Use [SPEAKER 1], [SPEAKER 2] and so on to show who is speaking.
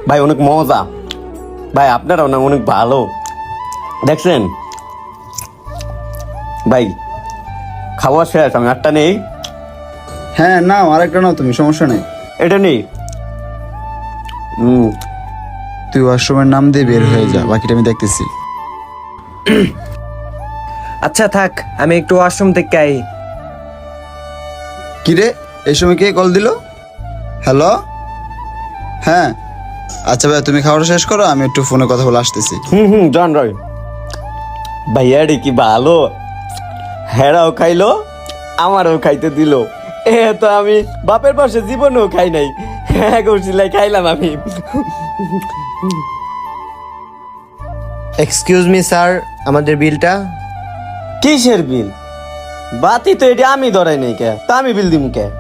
[SPEAKER 1] ভাই অনেক মজা, ভাই আপনারাও না অনেক ভালো দেখছেন। ভাই খাওয়া শেষ, আমি একটা নেই।
[SPEAKER 2] হ্যাঁ নাও, আরেকটা নাও তুমি, সমস্যা নেই।
[SPEAKER 1] এটা নেই।
[SPEAKER 2] তুই ওয়াশরুমের নাম দিয়ে বের হয়ে যা, বাকিটা আমি দেখতেছি।
[SPEAKER 3] আচ্ছা থাক, আমি একটু ওয়াশরুম থেকে আই।
[SPEAKER 2] কিরে, এই সময় কে কল দিল? হ্যালো, হ্যাঁ আচ্ছা ভাই, তুমি খাওয়াটা শেষ করো, আমি একটু ফোনে কথা বলে আসতেছি।
[SPEAKER 1] জন রয় ভাইয়া রে কি ভালো, হেরাও খাইলো আমারও খাইতে দিল। এ তো আমি বাপের পাশে জীবনেও খাই নাই, হ্যাঁ করছিলাই খাইলাম আমি।
[SPEAKER 3] এক্সকিউজ মি স্যার, আমাদের বিলটা।
[SPEAKER 1] কিসের বিল? বাতি তো এটা আমি ধরাই নাই কে, তা আমি বিল দিমু কে?